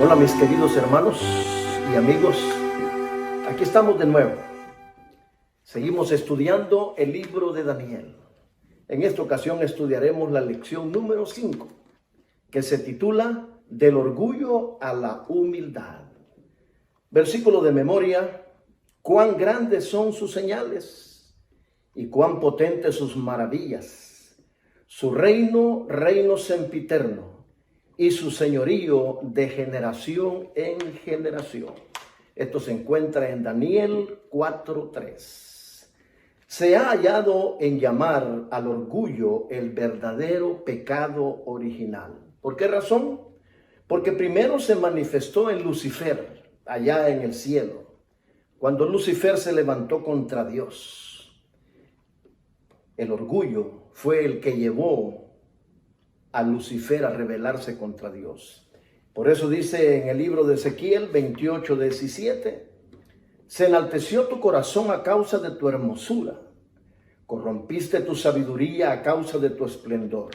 Hola mis queridos hermanos y amigos, aquí estamos de nuevo. Seguimos estudiando el libro de Daniel. En esta ocasión estudiaremos la lección número 5, que se titula Del orgullo a la humildad. Versículo de memoria: cuán grandes son sus señales y cuán potentes sus maravillas. Su reino, reino sempiterno, y su señorío de generación en generación. Esto se encuentra en Daniel 4:3. Se ha hallado en llamar al orgullo el verdadero pecado original. ¿Por qué razón? Porque primero se manifestó en Lucifer, allá en el cielo, cuando Lucifer se levantó contra Dios. El orgullo fue el que llevó a Lucifer a rebelarse contra Dios. Por eso dice en el libro de Ezequiel 28:17: se enalteció tu corazón a causa de tu hermosura, corrompiste tu sabiduría a causa de tu esplendor.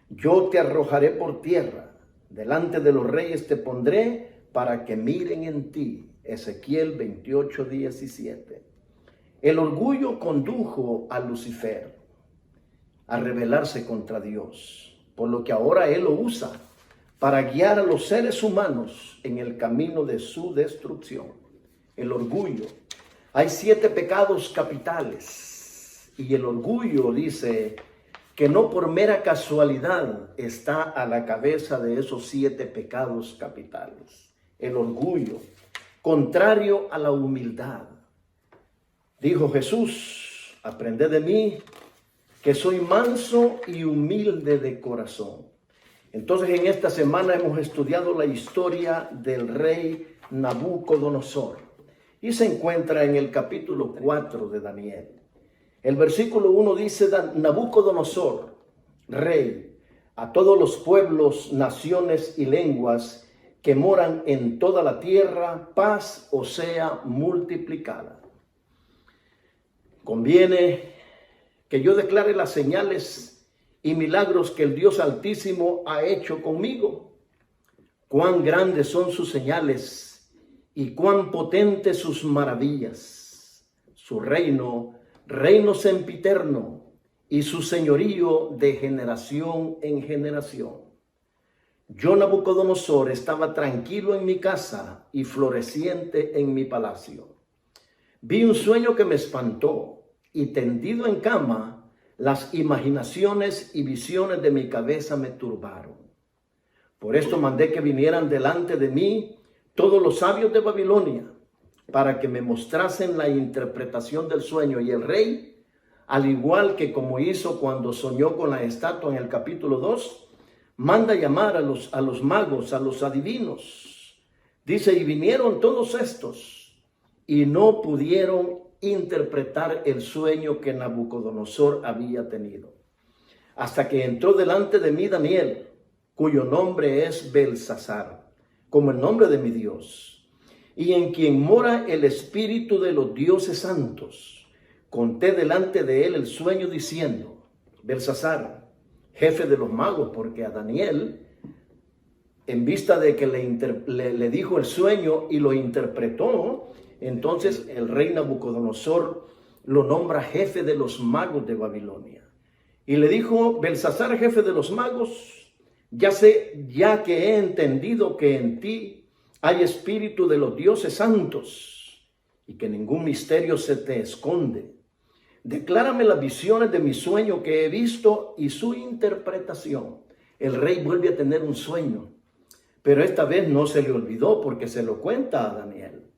Yo te arrojaré por tierra, delante de los reyes te pondré para que miren en ti. Ezequiel 28:17. El orgullo condujo a Lucifer a rebelarse contra Dios, por lo que ahora él lo usa para guiar a los seres humanos en el camino de su destrucción. El orgullo. Hay 7 pecados capitales y el orgullo dice que no por mera casualidad está a la cabeza de esos 7 pecados capitales. El orgullo, contrario a la humildad. Dijo Jesús: aprended de mí, que soy manso y humilde de corazón. Entonces, en esta semana hemos estudiado la historia del rey Nabucodonosor y se encuentra en el capítulo 4 de Daniel. El versículo 1 dice: Nabucodonosor, rey, a todos los pueblos, naciones y lenguas que moran en toda la tierra, paz os sea multiplicada. Conviene que yo declare las señales y milagros que el Dios Altísimo ha hecho conmigo. Cuán grandes son sus señales y cuán potentes sus maravillas. Su reino, reino sempiterno, y su señorío de generación en generación. Yo, Nabucodonosor, estaba tranquilo en mi casa y floreciente en mi palacio. Vi un sueño que me espantó, y tendido en cama, las imaginaciones y visiones de mi cabeza me turbaron. Por esto mandé que vinieran delante de mí todos los sabios de Babilonia, para que me mostrasen la interpretación del sueño. Y el rey, al igual que como hizo cuando soñó con la estatua en el capítulo 2, manda llamar a los magos, a los adivinos. Dice: y vinieron todos estos, y no pudieron interpretar el sueño que Nabucodonosor había tenido, hasta que entró delante de mí Daniel, cuyo nombre es Belsasar, como el nombre de mi Dios, y en quien mora el espíritu de los dioses santos. Conté delante de él el sueño diciendo: Belsasar, jefe de los magos, porque a Daniel, en vista de que le dijo el sueño y lo interpretó, entonces el rey Nabucodonosor lo nombra jefe de los magos de Babilonia. Y le dijo: Belsasar, jefe de los magos, ya que he entendido que en ti hay espíritu de los dioses santos y que ningún misterio se te esconde. Declárame las visiones de mi sueño que he visto y su interpretación. El rey vuelve a tener un sueño, pero esta vez no se le olvidó porque se lo cuenta a Daniel.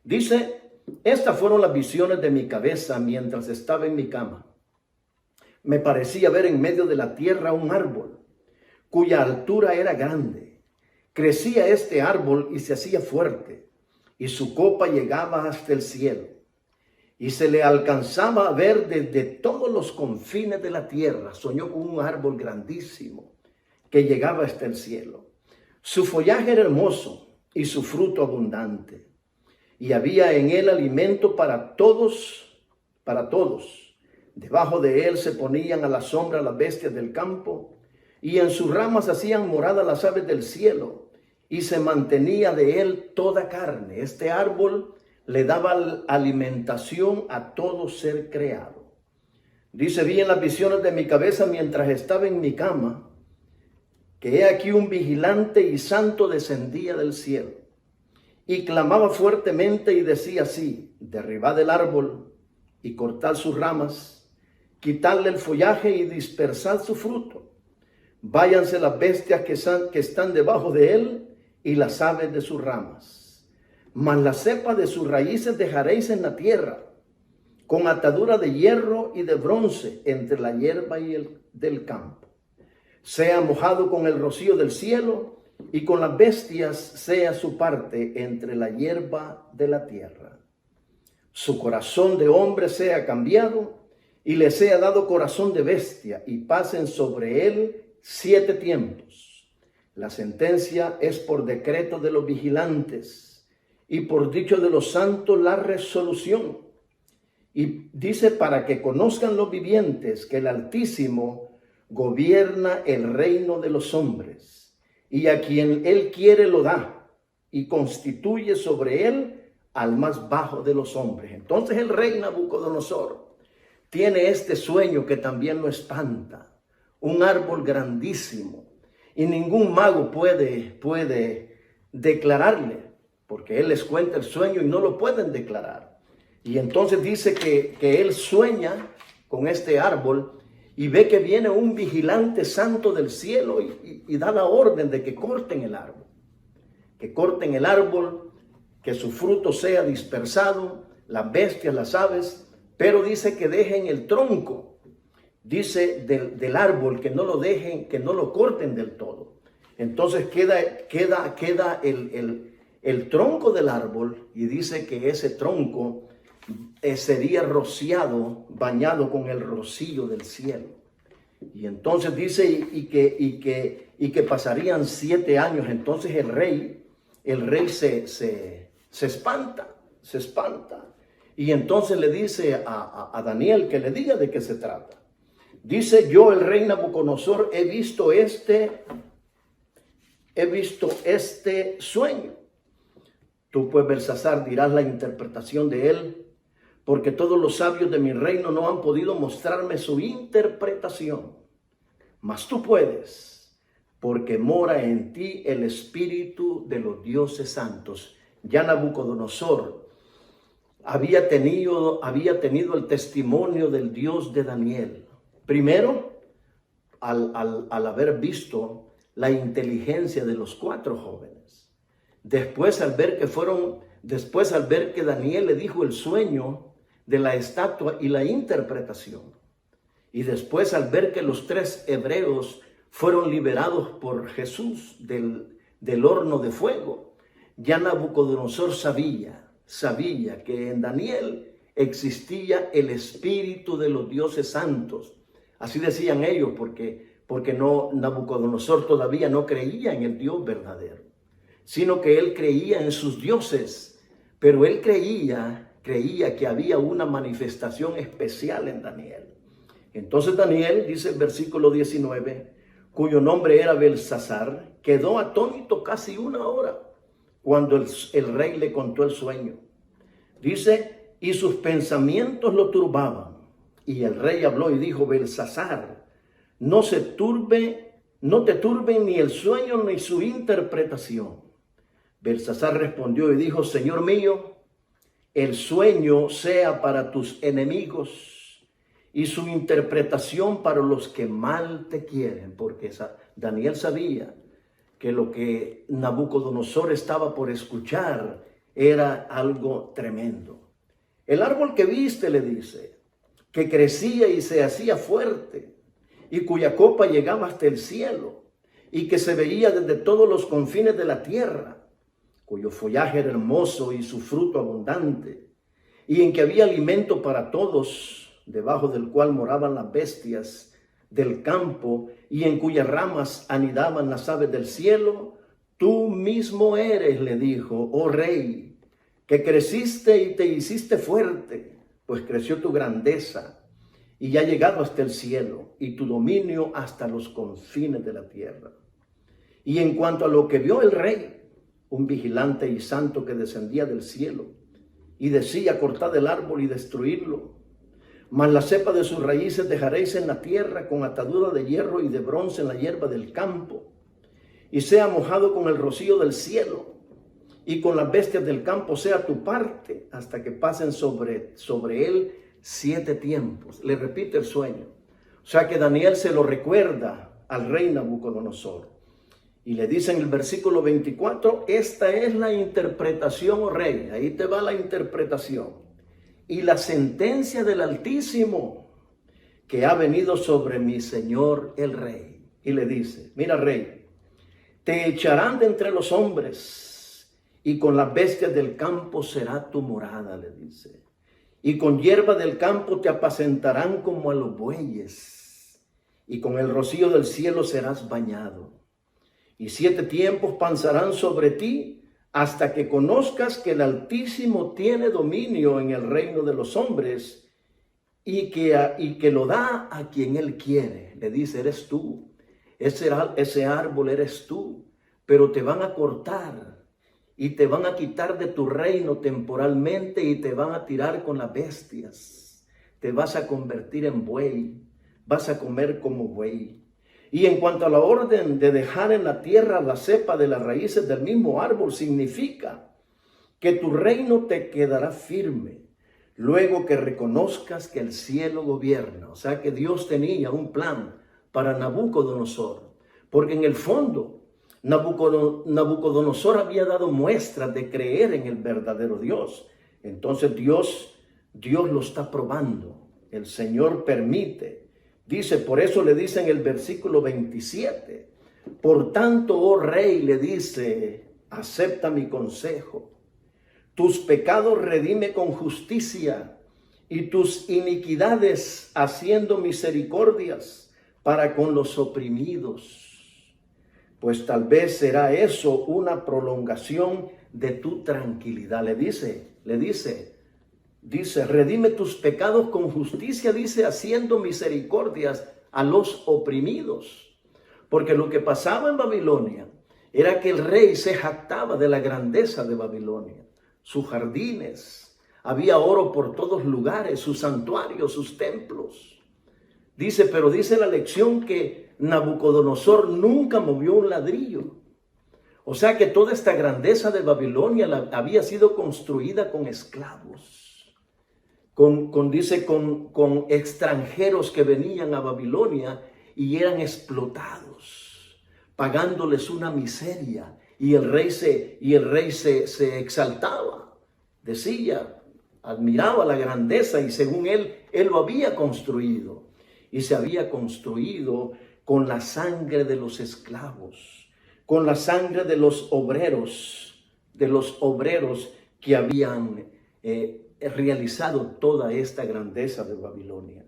Dice: estas fueron las visiones de mi cabeza mientras estaba en mi cama. Me parecía ver en medio de la tierra un árbol, cuya altura era grande. Crecía este árbol y se hacía fuerte, y su copa llegaba hasta el cielo, y se le alcanzaba a ver desde todos los confines de la tierra. Soñó con un árbol grandísimo que llegaba hasta el cielo. Su follaje era hermoso y su fruto abundante. Y había en él alimento para todos. Debajo de él se ponían a la sombra las bestias del campo, y en sus ramas hacían morada las aves del cielo. y se mantenía de él toda carne. Este árbol le daba alimentación a todo ser creado. Dice, vi en las visiones de mi cabeza mientras estaba en mi cama, que he aquí un vigilante y santo descendía del cielo, y clamaba fuertemente y decía así: derribad el árbol y cortad sus ramas, quitadle el follaje y dispersad su fruto. Váyanse las bestias que están debajo de él y las aves de sus ramas. Mas la cepa de sus raíces dejaréis en la tierra, con atadura de hierro y de bronce entre la hierba y el del campo. Sea mojado con el rocío del cielo, y con las bestias sea su parte entre la hierba de la tierra. Su corazón de hombre sea cambiado, y le sea dado corazón de bestia, y pasen sobre él 7 tiempos. La sentencia es por decreto de los vigilantes, y por dicho de los santos la resolución. Y dice, para que conozcan los vivientes que el Altísimo gobierna el reino de los hombres, y a quien él quiere lo da, y constituye sobre él al más bajo de los hombres. Entonces el rey Nabucodonosor tiene este sueño que también lo espanta, un árbol grandísimo, y ningún mago puede declararle, porque él les cuenta el sueño y no lo pueden declarar. Y entonces dice que él sueña con este árbol y ve que viene un vigilante santo del cielo y da la orden de que corten el árbol. Que corten el árbol, que su fruto sea dispersado, las bestias, las aves, pero dice que dejen el tronco, dice del árbol, que no lo dejen, que no lo corten del todo. Entonces queda el tronco del árbol, y dice que ese tronco sería rociado, bañado con el rocío del cielo. Y entonces dice y que pasarían 7 años. Entonces el rey se espanta. Y entonces le dice a Daniel que le diga de qué se trata. Dice, yo, el rey Nabucodonosor, he visto este sueño. Tú, pues, Belsasar, dirás la interpretación de él, porque todos los sabios de mi reino no han podido mostrarme su interpretación. Mas tú puedes, porque mora en ti el espíritu de los dioses santos. Ya Nabucodonosor había tenido el testimonio del Dios de Daniel. Primero, al haber visto la inteligencia de los 4 jóvenes. Después, al ver que Daniel le dijo el sueño de la estatua y la interpretación. Y después, al ver que los 3 hebreos fueron liberados por Jesús del horno de fuego, ya Nabucodonosor sabía que en Daniel existía el espíritu de los dioses santos. Así decían ellos, porque Nabucodonosor todavía no creía en el Dios verdadero, sino que él creía en sus dioses, pero él creía que había una manifestación especial en Daniel. Entonces Daniel, dice el versículo 19, cuyo nombre era Belsasar, quedó atónito casi 1 hora cuando el rey le contó el sueño. Dice, y sus pensamientos lo turbaban. Y el rey habló y dijo, Belsasar, no te turbe ni el sueño ni su interpretación. Belsasar respondió y dijo, Señor mío, el sueño sea para tus enemigos y su interpretación para los que mal te quieren. Porque Daniel sabía que lo que Nabucodonosor estaba por escuchar era algo tremendo. El árbol que viste, le dice, que crecía y se hacía fuerte, y cuya copa llegaba hasta el cielo, y que se veía desde todos los confines de la tierra, cuyo follaje era hermoso y su fruto abundante, y en que había alimento para todos, debajo del cual moraban las bestias del campo, y en cuyas ramas anidaban las aves del cielo. Tú mismo eres, le dijo, oh rey, que creciste y te hiciste fuerte, pues creció tu grandeza y ha llegado hasta el cielo, y tu dominio hasta los confines de la tierra. Y en cuanto a lo que vio el rey, un vigilante y santo que descendía del cielo y decía: cortad el árbol y destruidlo, mas la cepa de sus raíces dejaréis en la tierra, con atadura de hierro y de bronce en la hierba del campo, y sea mojado con el rocío del cielo, y con las bestias del campo sea tu parte, hasta que pasen sobre él 7 tiempos. Le repite el sueño. O sea que Daniel se lo recuerda al rey Nabucodonosor. Y le dice en el versículo 24: esta es la interpretación, oh rey. Ahí te va la interpretación. Y la sentencia del Altísimo que ha venido sobre mi señor el rey. Y le dice: mira, rey, te echarán de entre los hombres, y con las bestias del campo será tu morada, le dice. Y con hierba del campo te apacentarán como a los bueyes, y con el rocío del cielo serás bañado. Y 7 tiempos pasarán sobre ti, hasta que conozcas que el Altísimo tiene dominio en el reino de los hombres, y que lo da a quien Él quiere. Le dice: eres tú, ese árbol eres tú, pero te van a cortar y te van a quitar de tu reino temporalmente y te van a tirar con las bestias. Te vas a convertir en buey, vas a comer como buey. Y en cuanto a la orden de dejar en la tierra la cepa de las raíces del mismo árbol, significa que tu reino te quedará firme luego que reconozcas que el cielo gobierna. O sea que Dios tenía un plan para Nabucodonosor, porque en el fondo Nabucodonosor había dado muestras de creer en el verdadero Dios. Entonces Dios lo está probando. El Señor permite. Dice, por eso le dice en el versículo 27, por tanto, oh rey, le dice, acepta mi consejo. Tus pecados redime con justicia, y tus iniquidades haciendo misericordias para con los oprimidos. Pues tal vez será eso una prolongación de tu tranquilidad. Le dice, redime tus pecados con justicia, dice, haciendo misericordias a los oprimidos. Porque lo que pasaba en Babilonia era que el rey se jactaba de la grandeza de Babilonia, sus jardines, había oro por todos lugares, sus santuarios, sus templos. Dice, pero dice la lección que Nabucodonosor nunca movió un ladrillo. O sea que toda esta grandeza de Babilonia había sido construida con esclavos, con extranjeros que venían a Babilonia y eran explotados, pagándoles una miseria. Y el rey se exaltaba, decía, admiraba la grandeza, y según él lo había construido. Y se había construido con la sangre de los esclavos, con la sangre de los obreros que habían realizado toda esta grandeza de Babilonia.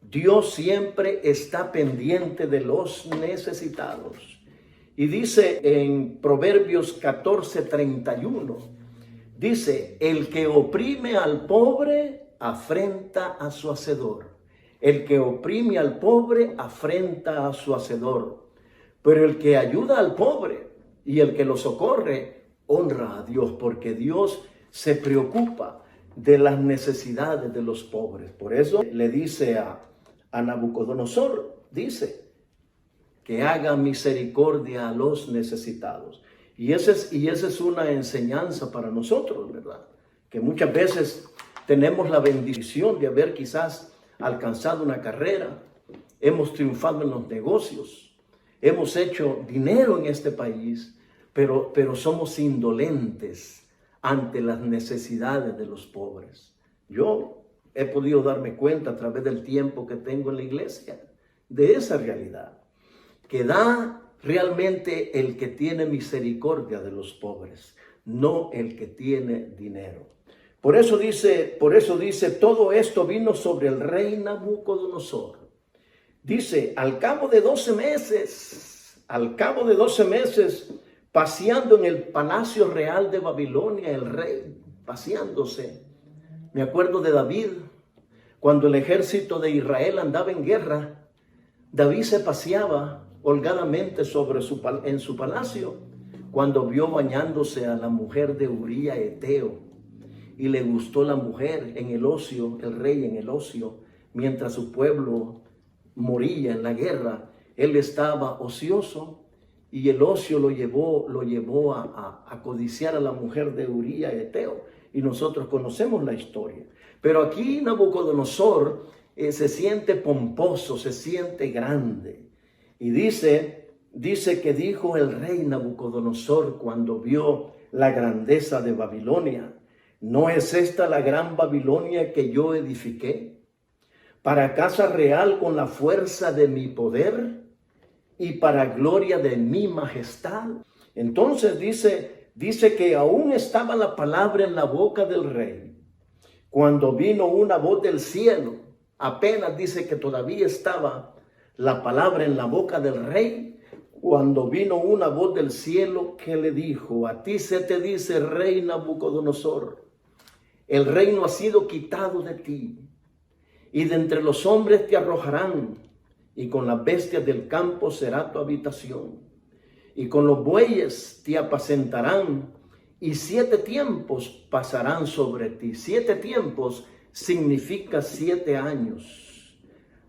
Dios siempre está pendiente de los necesitados. Y dice en Proverbios 14:31, dice, el que oprime al pobre afrenta a su hacedor. El que oprime al pobre afrenta a su hacedor, pero el que ayuda al pobre y el que lo socorre honra a Dios, porque Dios se preocupa de las necesidades de los pobres. Por eso le dice a Nabucodonosor, dice, que haga misericordia a los necesitados. Y esa es una enseñanza para nosotros, ¿verdad? Que muchas veces tenemos la bendición de haber quizás alcanzado una carrera, hemos triunfado en los negocios, hemos hecho dinero en este país, pero somos indolentes ante las necesidades de los pobres. Yo he podido darme cuenta a través del tiempo que tengo en la iglesia de esa realidad, que da realmente el que tiene misericordia de los pobres, no el que tiene dinero. Por eso dice, todo esto vino sobre el rey Nabucodonosor. Dice, al cabo de 12 meses, paseando en el palacio real de Babilonia, el rey, paseándose. Me acuerdo de David, cuando el ejército de Israel andaba en guerra, David se paseaba holgadamente en su palacio, cuando vio bañándose a la mujer de Uría Eteo y le gustó la mujer en el ocio, el rey en el ocio, mientras su pueblo moría en la guerra, él estaba ocioso y el ocio lo llevó a codiciar a la mujer de Uría Eteo, y nosotros conocemos la historia. Pero aquí Nabucodonosor se siente pomposo, se siente grande, y dice que dijo el rey Nabucodonosor cuando vio la grandeza de Babilonia: ¿no es esta la gran Babilonia que yo edifiqué para casa real con la fuerza de mi poder y para gloria de mi majestad? Entonces dice que aún estaba la palabra en la boca del rey cuando vino una voz del cielo. Apenas dice que todavía estaba la palabra en la boca del rey cuando vino una voz del cielo que le dijo: a ti se te dice, rey Nabucodonosor, el reino ha sido quitado de ti, y de entre los hombres te arrojarán, y con las bestias del campo será tu habitación, y con los bueyes te apacentarán, y 7 tiempos pasarán sobre ti. 7 tiempos significa 7 años,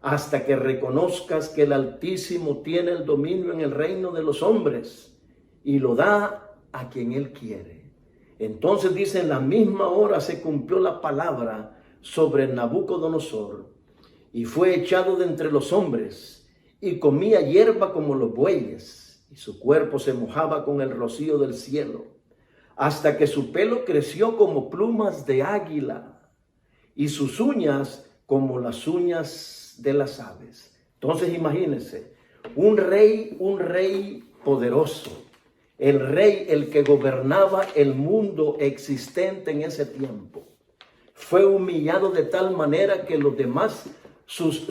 hasta que reconozcas que el Altísimo tiene el dominio en el reino de los hombres y lo da a quien Él quiere. Entonces dice, en la misma hora se cumplió la palabra sobre Nabucodonosor, y fue echado de entre los hombres, y comía hierba como los bueyes, y su cuerpo se mojaba con el rocío del cielo, hasta que su pelo creció como plumas de águila, y sus uñas como las uñas de las aves. Entonces imagínense, un rey poderoso, el que gobernaba el mundo existente en ese tiempo, fue humillado de tal manera que los demás, sus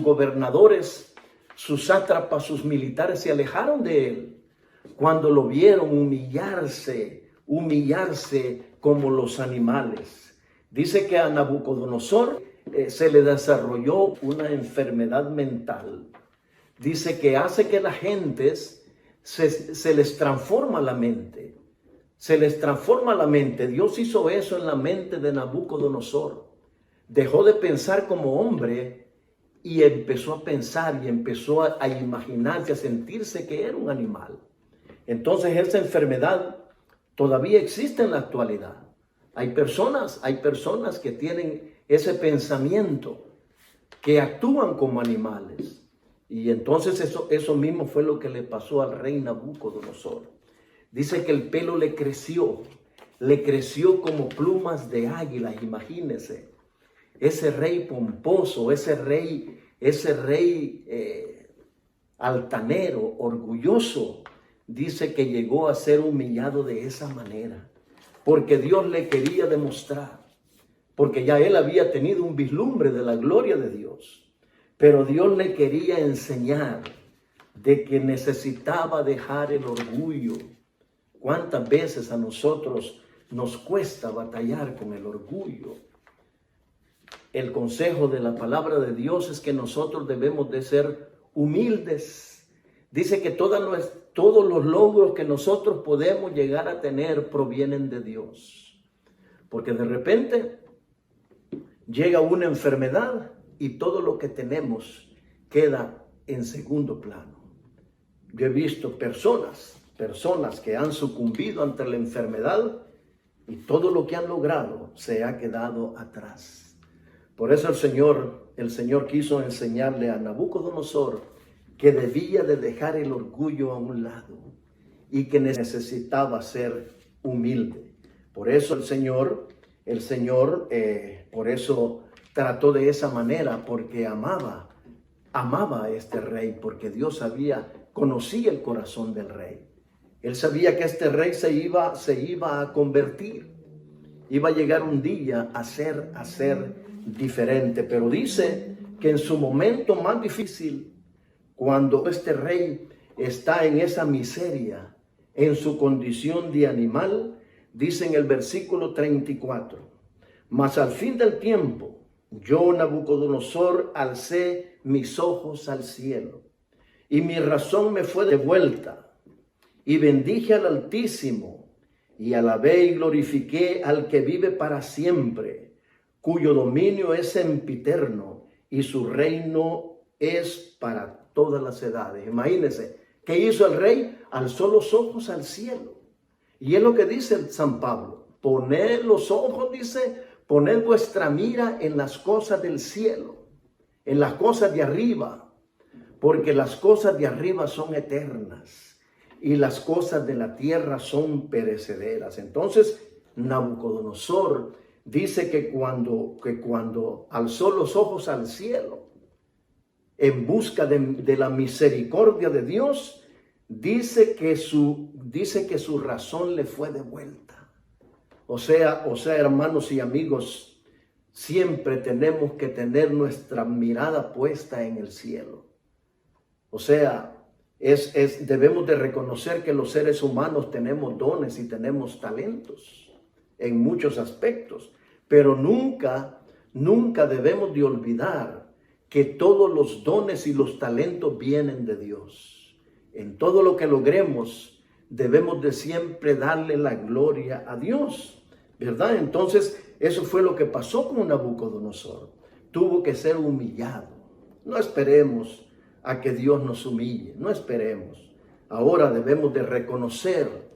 gobernadores, sus sátrapas, sus militares se alejaron de él cuando lo vieron humillarse como los animales. Dice que a Nabucodonosor se le desarrolló una enfermedad mental. Dice que hace que las gentes se les transforma la mente. Se les transforma la mente. Dios hizo eso en la mente de Nabucodonosor. Dejó de pensar como hombre y empezó a pensar y empezó a imaginarse, a sentirse que era un animal. Entonces esa enfermedad todavía existe en la actualidad. Hay personas que tienen ese pensamiento, que actúan como animales. Y entonces eso mismo fue lo que le pasó al rey Nabucodonosor. Dice que el pelo le creció como plumas de águila. Imagínense, ese rey pomposo, ese rey altanero, orgulloso, dice que llegó a ser humillado de esa manera, porque Dios le quería demostrar, porque ya él había tenido un vislumbre de la gloria de Dios, pero Dios le quería enseñar de que necesitaba dejar el orgullo. ¿Cuántas veces a nosotros nos cuesta batallar con el orgullo? El consejo de la palabra de Dios es que nosotros debemos de ser humildes. Dice que todos los logros que nosotros podemos llegar a tener provienen de Dios. Porque de repente llega una enfermedad y todo lo que tenemos queda en segundo plano. Yo he visto personas que han sucumbido ante la enfermedad y todo lo que han logrado se ha quedado atrás. Por eso el Señor quiso enseñarle a Nabucodonosor que debía de dejar el orgullo a un lado y que necesitaba ser humilde. Por eso el Señor por eso trató de esa manera, porque amaba a este rey, porque Dios conocía el corazón del rey. Él sabía que este rey se iba a convertir, iba a llegar un día a ser diferente. Pero dice que en su momento más difícil, cuando este rey está en esa miseria, en su condición de animal, dice en el versículo 34, mas al fin del tiempo, yo, Nabucodonosor, alcé mis ojos al cielo, y mi razón me fue devuelta, y bendije al Altísimo, y alabé y glorifiqué al que vive para siempre, cuyo dominio es sempiterno, y su reino es para todas las edades. Imagínense, ¿qué hizo el rey? Alzó los ojos al cielo. Y es lo que dice el San Pablo. Poned los ojos, dice, poned vuestra mira en las cosas del cielo, en las cosas de arriba, porque las cosas de arriba son eternas y las cosas de la tierra son perecederas. Entonces, Nabucodonosor dice que cuando alzó los ojos al cielo en busca de la misericordia de Dios, dice que su razón le fue devuelta. O sea, hermanos y amigos, siempre tenemos que tener nuestra mirada puesta en el cielo. O sea, debemos de reconocer que los seres humanos tenemos dones y tenemos talentos en muchos aspectos, pero nunca debemos de olvidar que todos los dones y los talentos vienen de Dios. En todo lo que logremos, debemos de siempre darle la gloria a Dios, ¿verdad? Entonces, eso fue lo que pasó con Nabucodonosor. Tuvo que ser humillado. No esperemos a que Dios nos humille, no esperemos. Ahora debemos de reconocer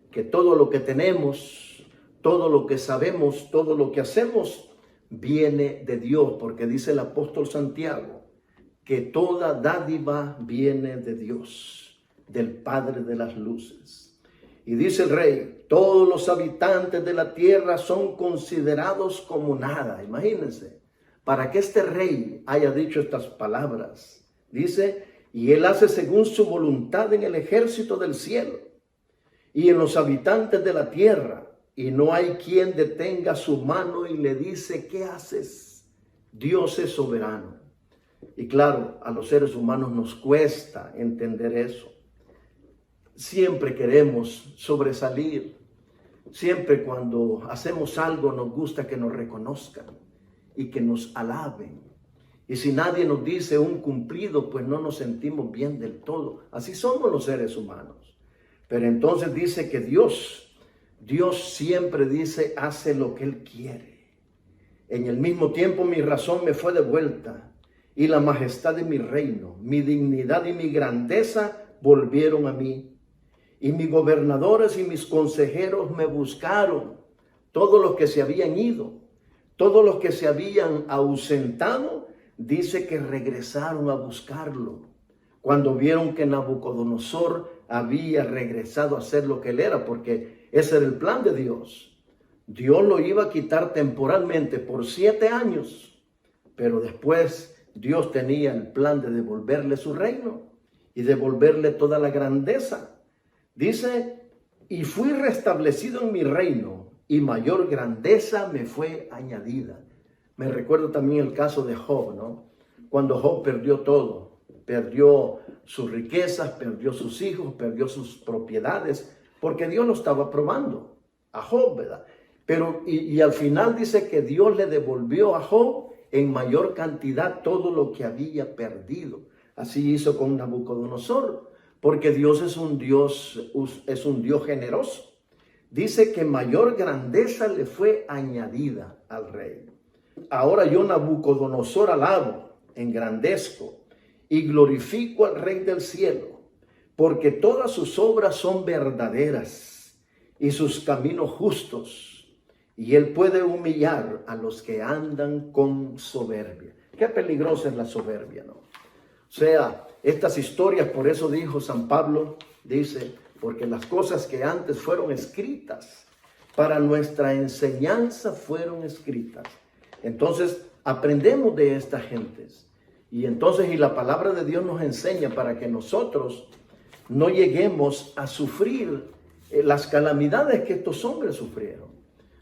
que todo lo que tenemos, todo lo que sabemos, todo lo que hacemos, viene de Dios, porque dice el apóstol Santiago, que toda dádiva viene de Dios, del Padre de las luces. Y dice el rey, todos los habitantes de la tierra son considerados como nada. Imagínense, para que este rey haya dicho estas palabras. Dice, y él hace según su voluntad en el ejército del cielo y en los habitantes de la tierra, y no hay quien detenga su mano y le dice, ¿qué haces? Dios es soberano. Y claro, a los seres humanos nos cuesta entender eso. Siempre queremos sobresalir. Siempre cuando hacemos algo nos gusta que nos reconozcan y que nos alaben. Y si nadie nos dice un cumplido, pues no nos sentimos bien del todo. Así somos los seres humanos. Pero entonces dice que Dios siempre dice, hace lo que Él quiere. En el mismo tiempo mi razón me fue devuelta y la majestad de mi reino, mi dignidad y mi grandeza volvieron a mí. Y mis gobernadores y mis consejeros me buscaron, todos los que se habían ido, todos los que se habían ausentado, dice que regresaron a buscarlo cuando vieron que Nabucodonosor había regresado a ser lo que él era, porque ese era el plan de Dios. Dios lo iba a quitar temporalmente por 7 años, pero después Dios tenía el plan de devolverle su reino y devolverle toda la grandeza. Dice, y fui restablecido en mi reino y mayor grandeza me fue añadida. Me recuerdo también el caso de Job, ¿no? Cuando Job perdió todo, perdió sus riquezas, perdió sus hijos, perdió sus propiedades, porque Dios lo estaba probando a Job, ¿verdad? Pero, y al final dice que Dios le devolvió a Job en mayor cantidad todo lo que había perdido. Así hizo con Nabucodonosor, porque Dios es un Dios generoso. Dice que mayor grandeza le fue añadida al rey. Ahora yo, Nabucodonosor, alabo, engrandezco y glorifico al Rey del cielo, porque todas sus obras son verdaderas y sus caminos justos, y él puede humillar a los que andan con soberbia. Qué peligrosa es la soberbia, ¿no? O sea, estas historias, por eso dijo San Pablo, dice, porque las cosas que antes fueron escritas para nuestra enseñanza fueron escritas. Entonces, aprendemos de estas gentes. Y la palabra de Dios nos enseña para que nosotros no lleguemos a sufrir las calamidades que estos hombres sufrieron.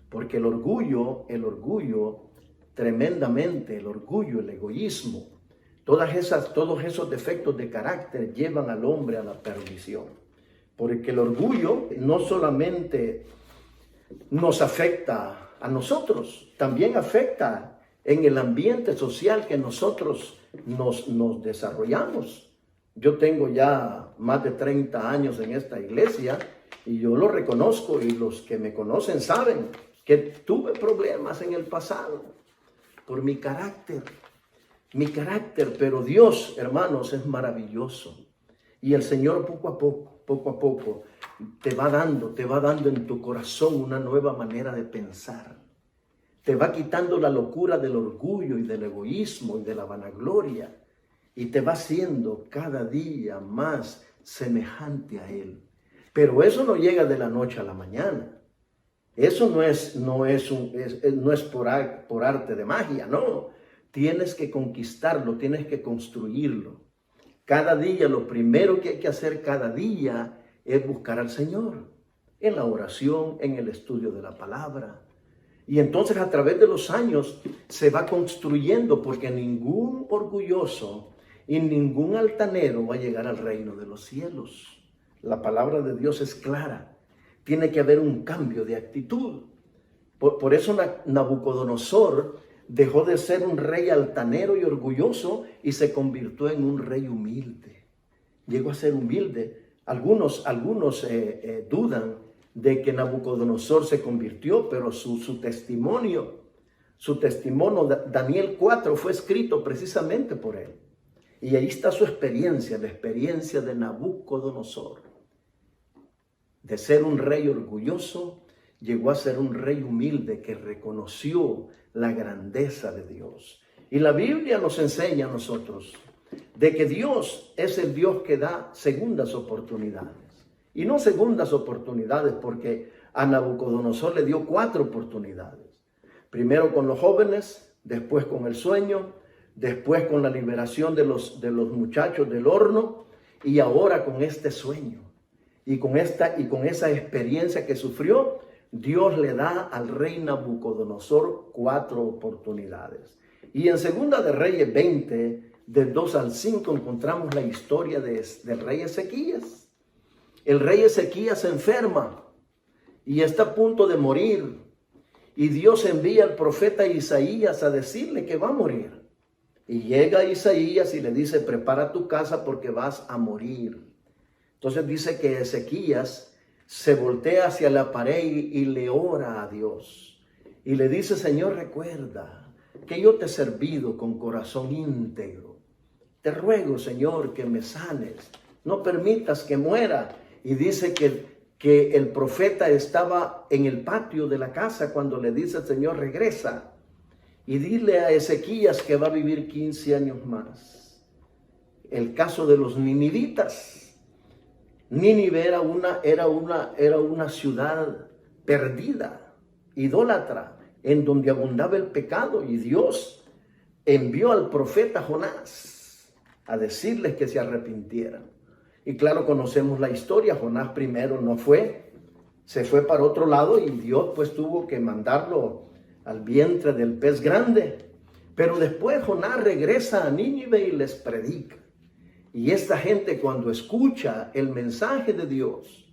Porque el orgullo, tremendamente, el orgullo, el egoísmo, todos esos defectos de carácter llevan al hombre a la perdición. Porque el orgullo no solamente nos afecta a nosotros, también afecta en el ambiente social que nosotros nos desarrollamos. Yo tengo ya más de 30 años en esta iglesia y yo lo reconozco, y los que me conocen saben que tuve problemas en el pasado por mi carácter, pero Dios, hermanos, es maravilloso. Y el Señor poco a poco, te va dando en tu corazón una nueva manera de pensar. Te va quitando la locura del orgullo y del egoísmo y de la vanagloria, y te va haciendo cada día más semejante a Él. Pero eso no llega de la noche a la mañana. Eso no es por arte de magia, no. Tienes que conquistarlo, tienes que construirlo. Cada día, lo primero que hay que hacer cada día es buscar al Señor en la oración, en el estudio de la palabra. Y entonces a través de los años se va construyendo, porque ningún orgulloso y ningún altanero va a llegar al reino de los cielos. La palabra de Dios es clara. Tiene que haber un cambio de actitud. Por eso Nabucodonosor dejó de ser un rey altanero y orgulloso y se convirtió en un rey humilde. Llegó a ser humilde. Algunos dudan de que Nabucodonosor se convirtió, pero su testimonio, Daniel 4, fue escrito precisamente por él. Y ahí está su experiencia, la experiencia de Nabucodonosor. De ser un rey orgulloso, llegó a ser un rey humilde que reconoció la grandeza de Dios. Y la Biblia nos enseña a nosotros de que Dios es el Dios que da segundas oportunidades. Y no segundas oportunidades porque a Nabucodonosor le dio 4 oportunidades. Primero con los jóvenes, después con el sueño, después con la liberación de los muchachos del horno, y ahora con este sueño. Y con esa experiencia que sufrió, Dios le da al rey Nabucodonosor 4 oportunidades. Y en Segunda de Reyes 20, del 2 al 5, encontramos la historia del rey Ezequías. El rey Ezequías se enferma y está a punto de morir. Y Dios envía al profeta Isaías a decirle que va a morir. Y llega Isaías y le dice: prepara tu casa porque vas a morir. Entonces dice que Ezequías se voltea hacia la pared y le ora a Dios. Y le dice: Señor, recuerda que yo te he servido con corazón íntegro. Te ruego, Señor, que me sanes. No permitas que muera. Y dice que el profeta estaba en el patio de la casa cuando le dice: Señor, regresa y dile a Ezequías que va a vivir 15 años más. El caso de los ninivitas. Nínive era una ciudad perdida, idólatra, en donde abundaba el pecado, y Dios envió al profeta Jonás a decirles que se arrepintieran. Y claro, conocemos la historia. Jonás primero no fue, se fue para otro lado, y Dios pues tuvo que mandarlo al vientre del pez grande. Pero después Jonás regresa a Nínive y les predica. Y esta gente, cuando escucha el mensaje de Dios,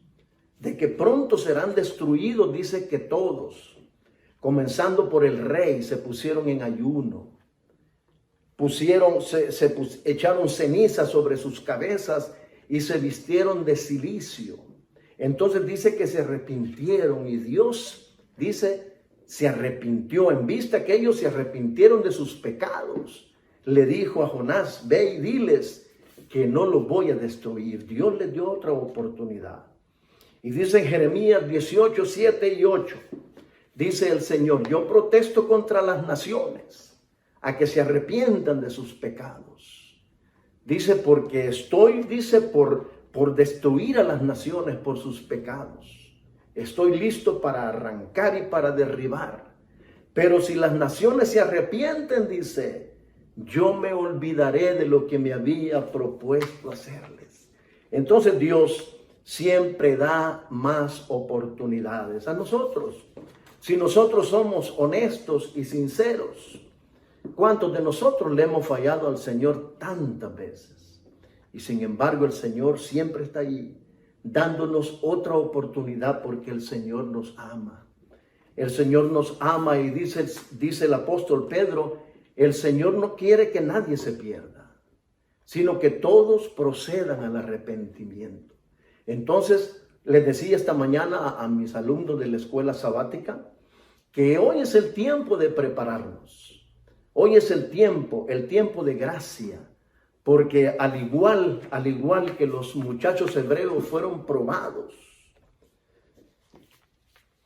de que pronto serán destruidos, dice que todos, comenzando por el rey, se pusieron en ayuno. Echaron ceniza sobre sus cabezas y se vistieron de cilicio. Entonces dice que se arrepintieron, y Dios dice, se arrepintió. En vista que ellos se arrepintieron de sus pecados, le dijo a Jonás: ve y diles que no lo voy a destruir. Dios le dio otra oportunidad. Y dice en Jeremías 18, 7 y 8, dice el Señor: yo protesto contra las naciones a que se arrepientan de sus pecados. Dice, porque estoy, por destruir a las naciones por sus pecados. Estoy listo para arrancar y para derribar. Pero si las naciones se arrepienten, dice, yo me olvidaré de lo que me había propuesto hacerles. Entonces Dios siempre da más oportunidades a nosotros. Si nosotros somos honestos y sinceros, ¿cuántos de nosotros le hemos fallado al Señor tantas veces? Y sin embargo el Señor siempre está ahí, dándonos otra oportunidad, porque el Señor nos ama. El Señor nos ama, y dice el apóstol Pedro: el Señor no quiere que nadie se pierda. sino que todos procedan al arrepentimiento. Entonces, les decía esta mañana a mis alumnos de la escuela sabática que hoy es el tiempo de prepararnos. Hoy es el tiempo de gracia, porque al igual que los muchachos hebreos fueron probados,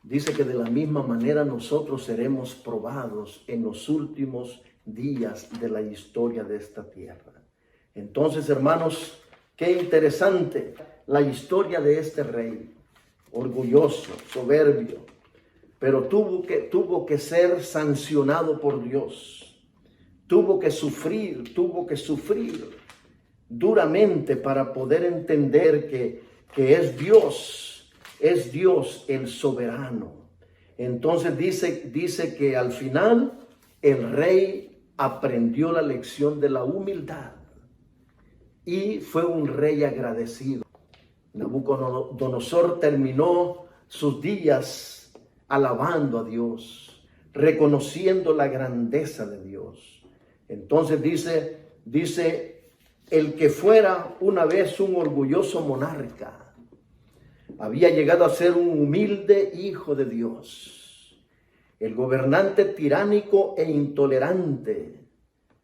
dice que de la misma manera nosotros seremos probados en los últimos días de la historia de esta tierra. Entonces, hermanos, qué interesante la historia de este rey, orgulloso, soberbio, pero tuvo que ser sancionado por Dios. Tuvo que sufrir duramente para poder entender que es Dios el soberano. Entonces dice que al final el rey aprendió la lección de la humildad y fue un rey agradecido. Nabucodonosor terminó sus días alabando a Dios, reconociendo la grandeza de Dios. Entonces dice, el que fuera una vez un orgulloso monarca, había llegado a ser un humilde hijo de Dios, el gobernante tiránico e intolerante,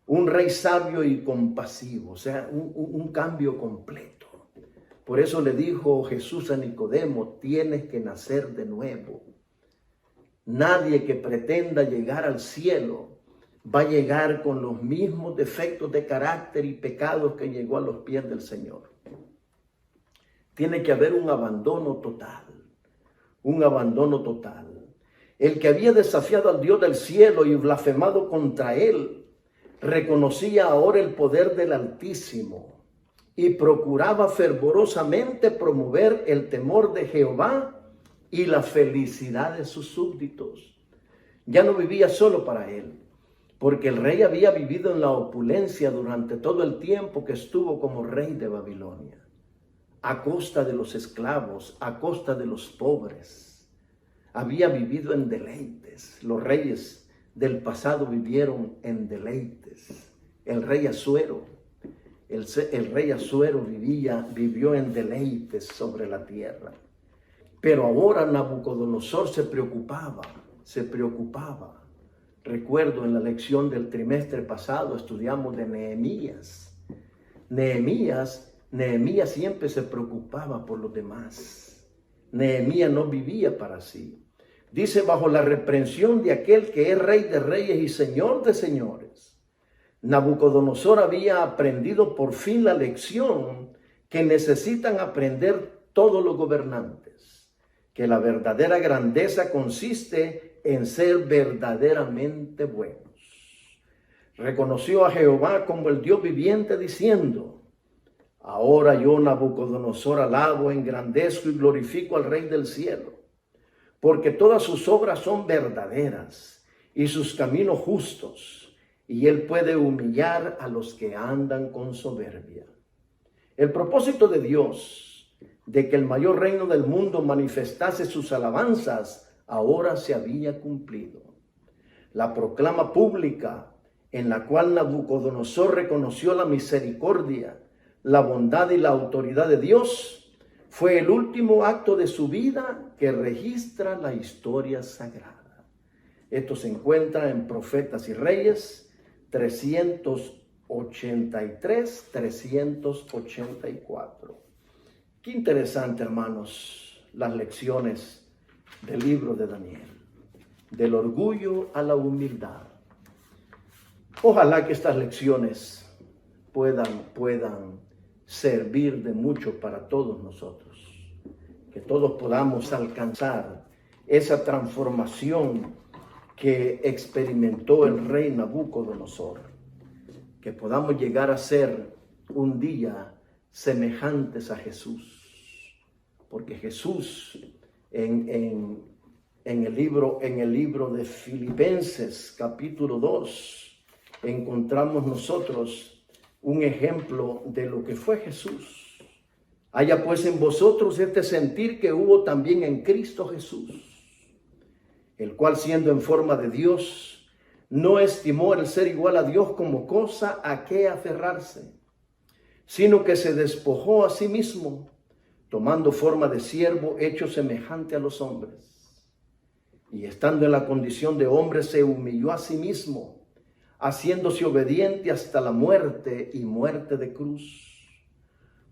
un rey sabio y compasivo, o sea, un cambio completo. Por eso le dijo Jesús a Nicodemo, tienes que nacer de nuevo. Nadie que pretenda llegar al cielo va a llegar con los mismos defectos de carácter y pecados que llegó a los pies del Señor. Tiene que haber un abandono total, un abandono total. El que había desafiado al Dios del cielo y blasfemado contra él, reconocía ahora el poder del Altísimo y procuraba fervorosamente promover el temor de Jehová y la felicidad de sus súbditos. Ya no vivía solo para él, porque el rey había vivido en la opulencia durante todo el tiempo que estuvo como rey de Babilonia, a costa de los esclavos, a costa de los pobres. Había vivido en deleites. Los reyes del pasado vivieron en deleites. El rey Asuero vivió en deleites sobre la tierra. Pero ahora Nabucodonosor se preocupaba. Recuerdo en la lección del trimestre pasado estudiamos de Nehemías. Nehemías siempre se preocupaba por los demás. Nehemías no vivía para sí. Dice, bajo la reprensión de aquel que es rey de reyes y señor de señores, Nabucodonosor había aprendido por fin la lección que necesitan aprender todos los gobernantes, que la verdadera grandeza consiste en ser verdaderamente buenos. Reconoció a Jehová como el Dios viviente, diciendo, ahora yo, Nabucodonosor, alabo, engrandezco y glorifico al Rey del cielo, porque todas sus obras son verdaderas y sus caminos justos, y él puede humillar a los que andan con soberbia. El propósito de Dios de que el mayor reino del mundo manifestase sus alabanzas ahora se había cumplido. La proclama pública en la cual Nabucodonosor reconoció la misericordia, la bondad y la autoridad de Dios, fue el último acto de su vida que registra la historia sagrada. Esto se encuentra en Profetas y Reyes 383, 384. Qué interesante, hermanos, las lecciones del libro de Daniel, del orgullo a la humildad. Ojalá que estas lecciones puedan servir de mucho para todos nosotros, que todos podamos alcanzar esa transformación que experimentó el rey Nabucodonosor, que podamos llegar a ser un día semejantes a Jesús, porque Jesús en el libro de Filipenses capítulo 2 encontramos nosotros un ejemplo de lo que fue Jesús. Haya pues en vosotros este sentir que hubo también en Cristo Jesús, el cual siendo en forma de Dios, no estimó el ser igual a Dios como cosa a que aferrarse, sino que se despojó a sí mismo, tomando forma de siervo, hecho semejante a los hombres. Y estando en la condición de hombre, se humilló a sí mismo, haciéndose obediente hasta la muerte y muerte de cruz.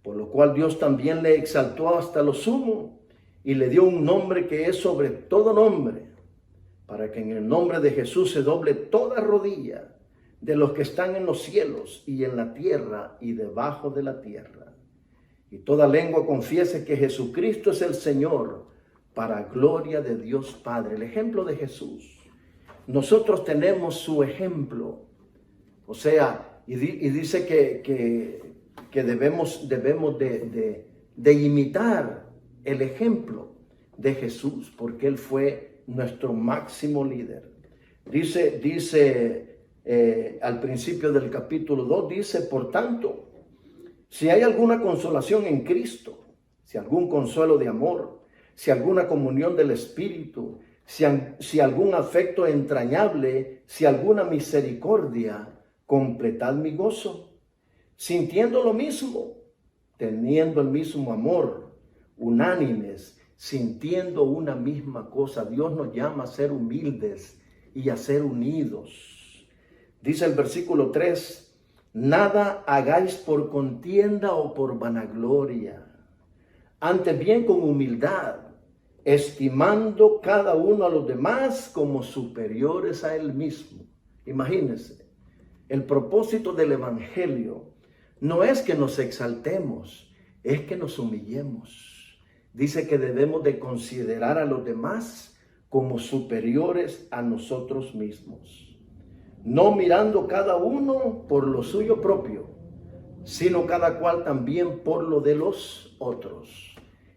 Por lo cual Dios también le exaltó hasta lo sumo y le dio un nombre que es sobre todo nombre, para que en el nombre de Jesús se doble toda rodilla de los que están en los cielos y en la tierra y debajo de la tierra. Y toda lengua confiese que Jesucristo es el Señor, para gloria de Dios Padre. El ejemplo de Jesús. Nosotros tenemos su ejemplo. O sea, y dice que debemos de imitar el ejemplo de Jesús, porque Él fue nuestro máximo líder. Dice al principio del capítulo 2, dice, por tanto, si hay alguna consolación en Cristo, si algún consuelo de amor, si alguna comunión del Espíritu, si algún afecto entrañable, si alguna misericordia, completad mi gozo, sintiendo lo mismo, teniendo el mismo amor, unánimes, sintiendo una misma cosa. Dios nos llama a ser humildes y a ser unidos. Dice el versículo 3, nada hagáis por contienda o por vanagloria, antes bien con humildad, estimando cada uno a los demás como superiores a él mismo. Imagínense, el propósito del evangelio no es que nos exaltemos, es que nos humillemos. Dice que debemos de considerar a los demás como superiores a nosotros mismos, no mirando cada uno por lo suyo propio, sino cada cual también por lo de los otros.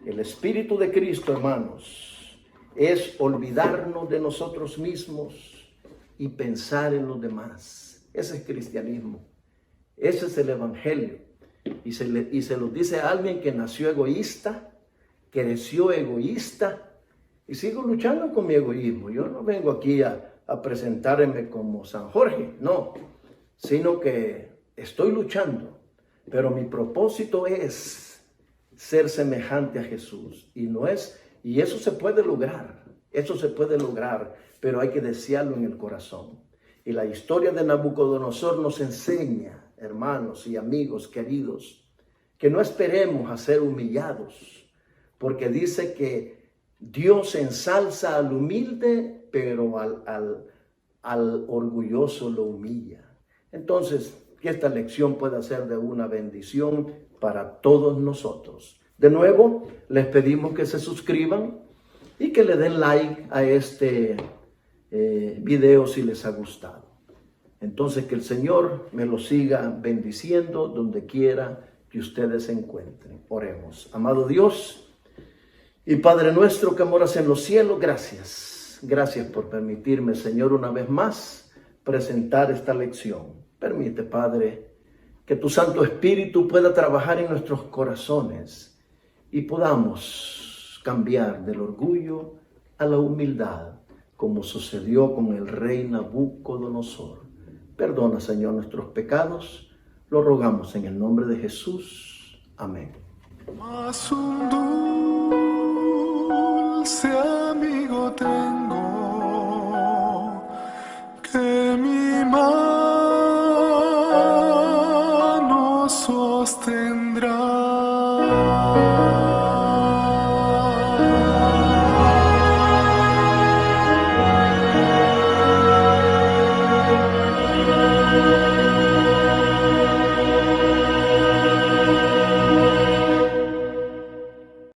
El Espíritu de Cristo, hermanos, es olvidarnos de nosotros mismos y pensar en los demás. Ese es cristianismo. Ese es el evangelio. Y se lo dice a alguien que nació egoísta, creció egoísta, y sigo luchando con mi egoísmo. Yo no vengo aquí a presentarme como San Jorge, no, sino que estoy luchando, pero mi propósito es ser semejante a Jesús, y eso se puede lograr, pero hay que desearlo en el corazón. Y la historia de Nabucodonosor nos enseña, hermanos y amigos queridos, que no esperemos a ser humillados, porque dice que Dios ensalza al humilde, pero al orgulloso lo humilla. Entonces, que esta lección pueda ser de una bendición para todos nosotros. De nuevo, les pedimos que se suscriban y que le den like a este video si les ha gustado. Entonces, que el Señor me lo siga bendiciendo donde quiera que ustedes se encuentren. Oremos. Amado Dios y Padre nuestro que moras en los cielos, gracias. Gracias por permitirme, Señor, una vez más presentar esta lección. Permite, Padre, que tu Santo Espíritu pueda trabajar en nuestros corazones y podamos cambiar del orgullo a la humildad, como sucedió con el rey Nabucodonosor. Perdona, Señor, nuestros pecados, lo rogamos en el nombre de Jesús. Amén. Más un dulce amigo tengo que mi mano sostendrá.